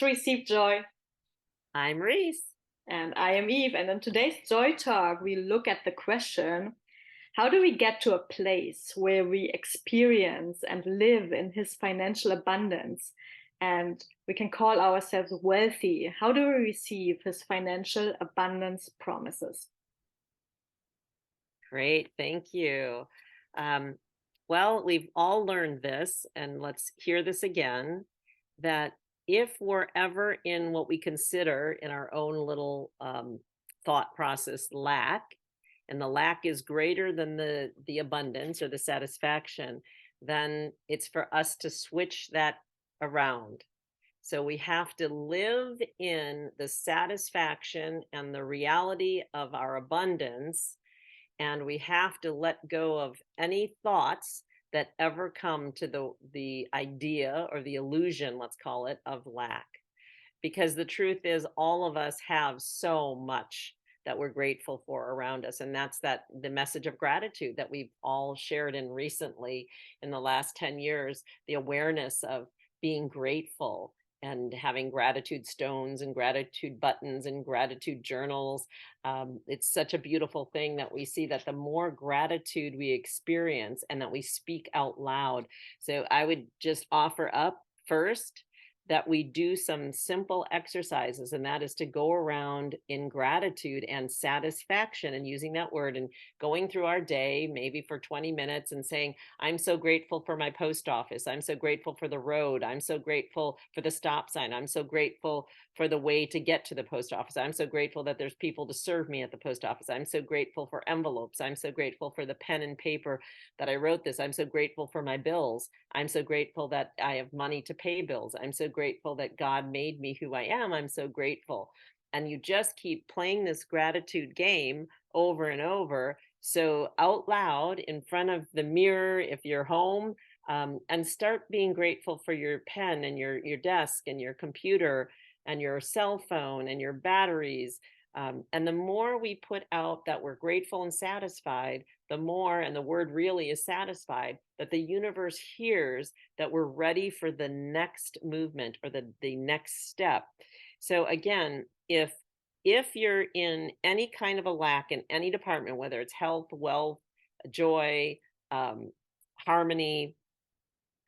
Receive Joy. I'm Reese. And I am Eve. And in today's Joy Talk, we look at the question, how do we get to a place where we experience and live in His financial abundance? And we can call ourselves wealthy. How do we receive His financial abundance promises? Great, thank you. Um, well, we've all learned this, and let's hear this again, that if we're ever in what we consider in our own little thought process lack, and the lack is greater than the abundance or the satisfaction, then it's for us to switch that around. So we have to live in the satisfaction and the reality of our abundance, and we have to let go of any thoughts that ever come to the idea or the illusion, let's call it, of lack. Because the truth is, all of us have so much that we're grateful for around us, and that's that the message of gratitude that we've all shared in recently in the last 10 years, the awareness of being grateful and having gratitude stones and gratitude buttons and gratitude journals. It's such a beautiful thing that we see that the more gratitude we experience and that we speak out loud. So I would just offer up first that we do some simple exercises, and that is to go around in gratitude and satisfaction, and using that word and going through our day, maybe for 20 minutes, and saying, I'm so grateful for my post office. I'm so grateful for the road. I'm so grateful for the stop sign. I'm so grateful for the way to get to the post office. I'm so grateful that there's people to serve me at the post office. I'm so grateful for envelopes. I'm so grateful for the pen and paper that I wrote this. I'm so grateful for my bills. I'm so grateful that I have money to pay bills. I'm so grateful that God made me who I am. I'm so grateful. And you just keep playing this gratitude game over and over. So out loud in front of the mirror, if you're home, and start being grateful for your pen and your desk and your computer and your cell phone and your batteries. And the more we put out that we're grateful and satisfied, the more, and the word really is satisfied, that the universe hears that we're ready for the next movement or the next step. So again, if you're in any kind of a lack in any department, whether it's health, wealth, joy, harmony,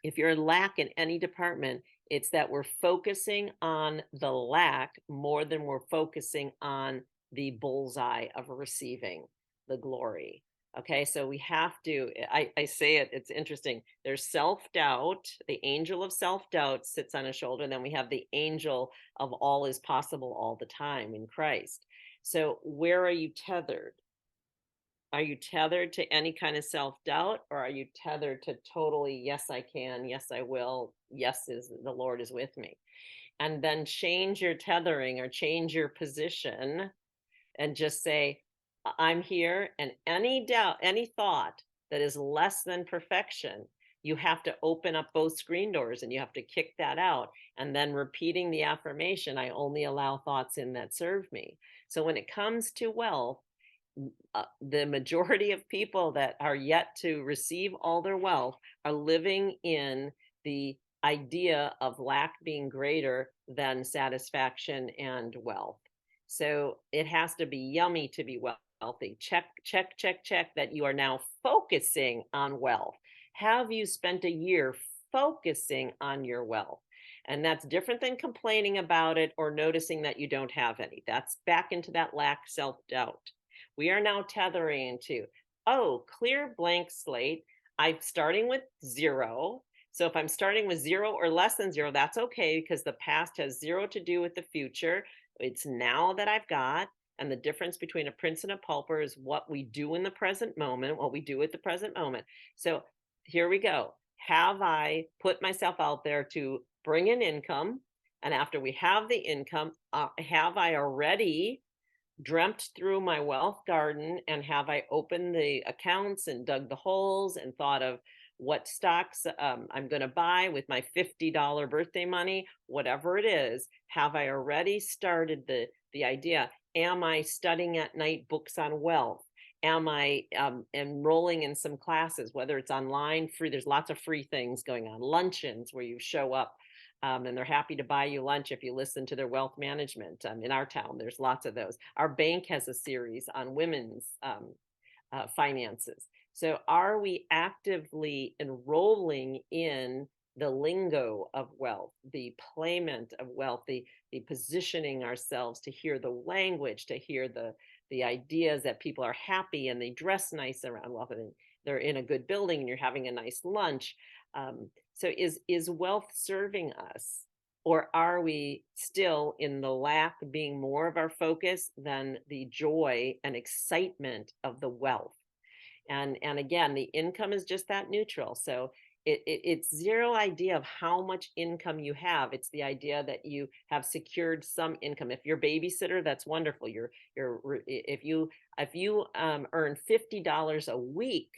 if you're in lack in any department, it's that we're focusing on the lack more than we're focusing on the bullseye of receiving the glory. Okay, so we have to, I say it, it's interesting. There's self-doubt. The angel of self-doubt sits on his shoulder. And then we have the angel of all is possible all the time in Christ. So where are you tethered? Are you tethered to any kind of self-doubt, or are you tethered to totally, yes, I can, yes, I will, yes, is the Lord is with me? And then change your tethering or change your position and just say, I'm here. And any doubt, any thought that is less than perfection, you have to open up both screen doors and you have to kick that out. And then repeating the affirmation, I only allow thoughts in that serve me. So when it comes to wealth, the majority of people that are yet to receive all their wealth are living in the idea of lack being greater than satisfaction and wealth. So it has to be yummy to be wealthy. Check, check, check, check that you are now focusing on wealth. Have you spent a year focusing on your wealth? And that's different than complaining about it or noticing that you don't have any. That's back into that lack self-doubt. We are now tethering to, oh, clear blank slate. I'm starting with 0. So if I'm starting with 0 or less than 0, that's okay, because the past has 0 to do with the future. It's now that I've got. And the difference between a prince and a pauper is what we do in the present moment, what we do at the present moment. So here we go. Have I put myself out there to bring in income? And after we have the income, have I already dreamt through my wealth garden, and have I opened the accounts and dug the holes and thought of what stocks I'm going to buy with my $50 birthday money, whatever it is? Have I already started the idea? Am I studying at night books on wealth? Am I enrolling in some classes, whether it's online, free? There's lots of free things going on, luncheons where you show up And they're happy to buy you lunch if you listen to their wealth management. In our town, there's lots of those. Our bank has a series on women's finances. So, are we actively enrolling in the lingo of wealth, the playment of wealth, the positioning ourselves to hear the language, to hear the ideas that people are happy and they dress nice around wealth and they're in a good building and you're having a nice lunch. So is wealth serving us? Or are we still in the lack being more of our focus than the joy and excitement of the wealth? And again, the income is just that neutral. So it's zero idea of how much income you have. It's the idea that you have secured some income. If you're a babysitter, that's wonderful. If you earn $50 a week,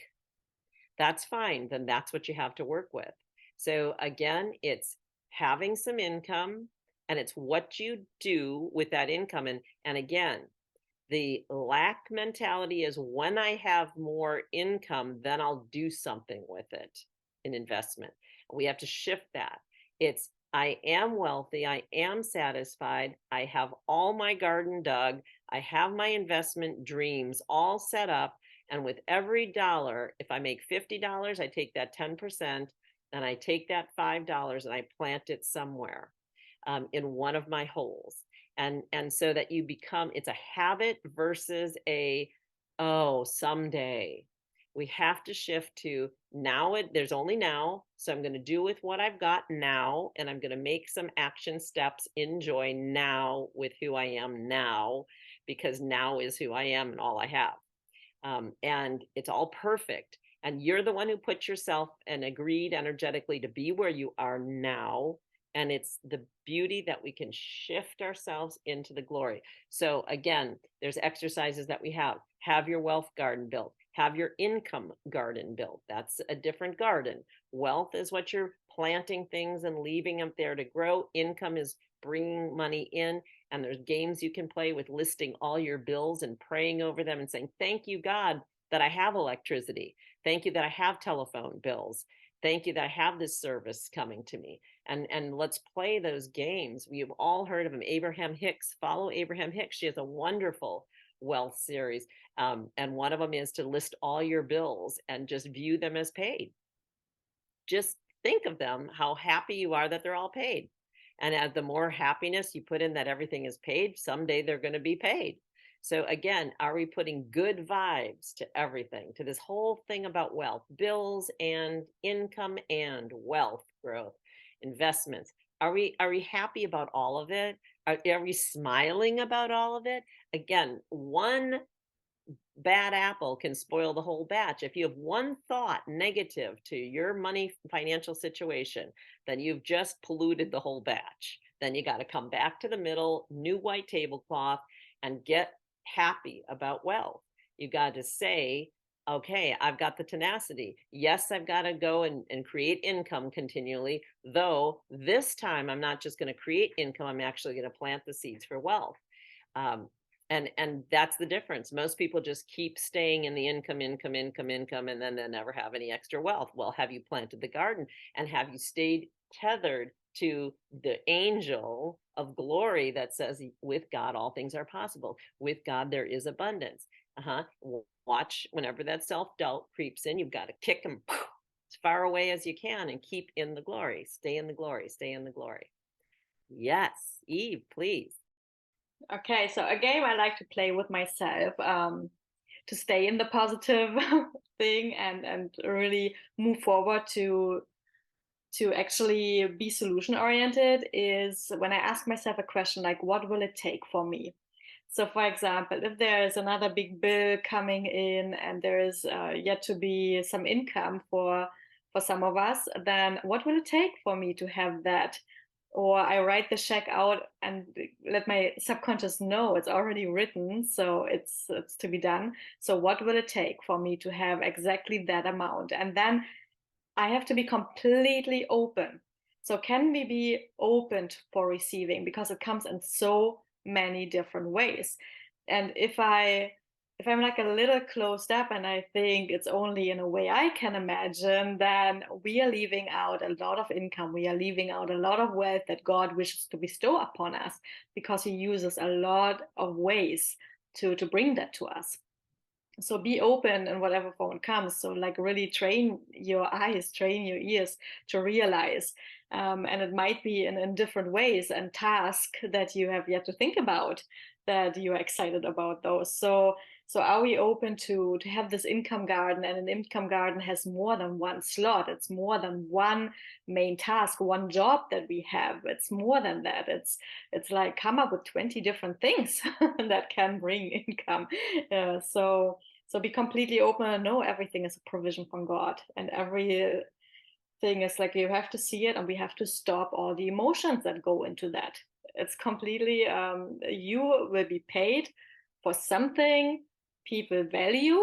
that's fine. Then that's what you have to work with. So again, it's having some income and it's what you do with that income. And again, the lack mentality is when I have more income, then I'll do something with it in investment. We have to shift that. It's I am wealthy, I am satisfied, I have all my garden dug, I have my investment dreams all set up. And with every dollar, if I make $50, I take that 10% and I take that $5 and I plant it somewhere in one of my holes. And so that you become, it's a habit versus a, oh, someday. We have to shift to now. There's only now, so I'm going to do with what I've got now, and I'm going to make some action steps in joy now with who I am now, because now is who I am and all I have. And it's all perfect. And you're the one who put yourself and agreed energetically to be where you are now. And it's the beauty that we can shift ourselves into the glory. So again, there's exercises that we have your wealth garden built, have your income garden built. That's a different garden. Wealth is what you're planting things and leaving them there to grow. Income is bringing money in. And there's games you can play with listing all your bills and praying over them and saying, thank you, God, that I have electricity. Thank you that I have telephone bills. Thank you that I have this service coming to me. And let's play those games. We've all heard of him, Abraham Hicks. Follow Abraham Hicks. She has a wonderful wealth series. And one of them is to list all your bills and just view them as paid. Just think of them, how happy you are that they're all paid. And as the more happiness you put in that everything is paid, someday they're going to be paid. So again, are we putting good vibes to everything, to this whole thing about wealth, bills and income and wealth growth, investments? Are we happy about all of it? Are we smiling about all of it? Again, one bad apple can spoil the whole batch. If you have one thought negative to your money financial situation, then you've just polluted the whole batch. Then you got to come back to the middle, new white tablecloth, and get happy about wealth. You got to say, okay, I've got the tenacity. Yes, I've got to go and create income continually, though this time I'm not just going to create income, I'm actually going to plant the seeds for wealth. And that's the difference. Most people just keep staying in the income, and then they never have any extra wealth. Well, have you planted the garden? And have you stayed tethered to the angel of glory that says, with God, all things are possible. With God, there is abundance. Watch whenever that self-doubt creeps in, you've got to kick them as far away as you can and keep in the glory. Stay in the glory. Stay in the glory. Yes. Eve, please. Okay, so a game I like to play with myself to stay in the positive thing and really move forward to actually be solution oriented is when I ask myself a question like, what will it take for me? So, for example, if there is another big bill coming in and there is yet to be some income for some of us, then what will it take for me to have that? Or I write the check out and let my subconscious know it's already written, so it's to be done. So what will it take for me to have exactly that amount? And then I have to be completely open. So can we be open for receiving? Because it comes in so many different ways. And if I if I'm like a little closed up and I think it's only in a way I can imagine, then we are leaving out a lot of income. We are leaving out a lot of wealth that God wishes to bestow upon us because He uses a lot of ways to bring that to us. So be open in whatever form it comes. So like really train your eyes, train your ears to realize. And it might be in different ways and tasks that you have yet to think about that you are excited about those. So are we open to have this income garden? And an income garden has more than one slot. It's more than one main task, one job that we have. It's more than that. It's like come up with 20 different things that can bring income. So be completely open and know everything is a provision from God, and everything is like you have to see it, and we have to stop all the emotions that go into that. It's completely you will be paid for something people value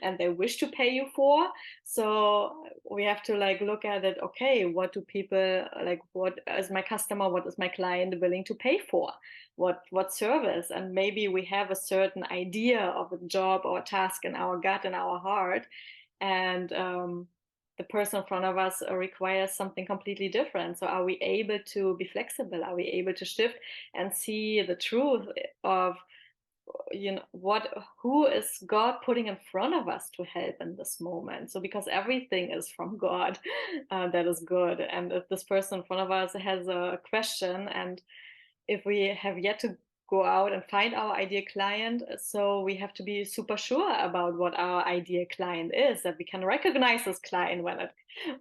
and they wish to pay you for. So we have to like look at it. Okay, what do people like? What is my customer? What is my client willing to pay for? What service? And maybe we have a certain idea of a job or a task in our gut and our heart, and the person in front of us requires something completely different. So are we able to be flexible? Are we able to shift and see the truth of what who is God putting in front of us to help in this moment? So because everything is from God, that is good. And if this person in front of us has a question, and if we have yet to go out and find our ideal client, so we have to be super sure about what our ideal client is, that we can recognize this client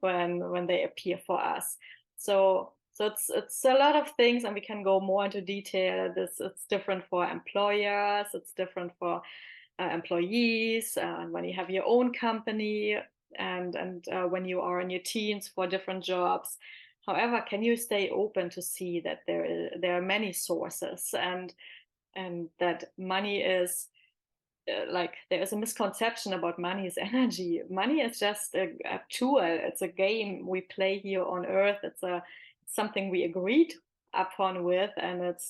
when they appear for us. So it's a lot of things, and we can go more into detail. This It's different for employers, it's different for employees, when you have your own company, and when you are in your teams for different jobs. However, can you stay open to see that there are many sources, and that money is like there is a misconception about money as energy. Money is just a tool. It's a game we play here on Earth. It's something we agreed upon with, and it's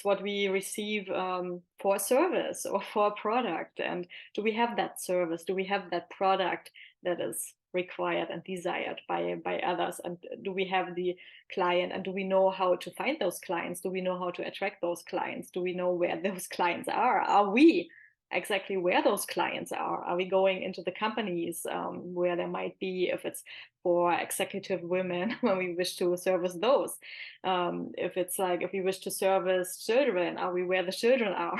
what we receive for a service or for a product. And do we have that service? Do we have that product that is required and desired by others? And do we have the client, and do we know how to find those clients? Do we know how to attract those clients? Do we know where those clients are we exactly where those clients are we going into the companies where there might be, if it's for executive women, when we wish to service those, if it's like if we wish to service children, are we where the children are?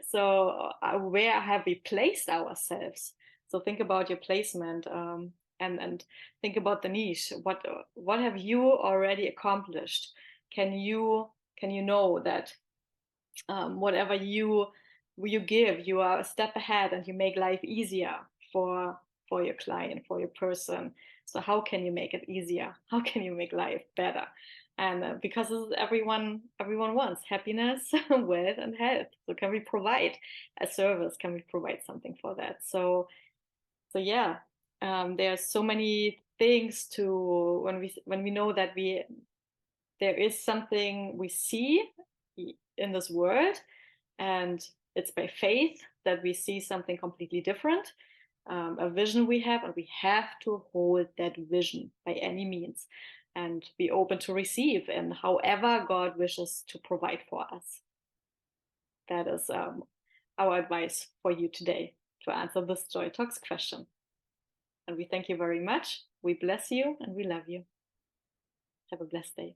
So where have we placed ourselves? So think about your placement, and think about the niche. What have you already accomplished? Can you know that whatever you give, you are a step ahead, and you make life easier for for your client, for your person. So how can you make it easier? How can you make life better? And because this is everyone wants happiness, wealth, and health. So can we provide a service? Can we provide something for that? So yeah, there's so many things to when we know that there is something we see in this world, and it's by faith that we see something completely different, a vision we have, and we have to hold that vision by any means, and be open to receive and however God wishes to provide for us. That is our advice for you today to answer this Joy Talks question. And we thank you very much. We bless you and we love you. Have a blessed day.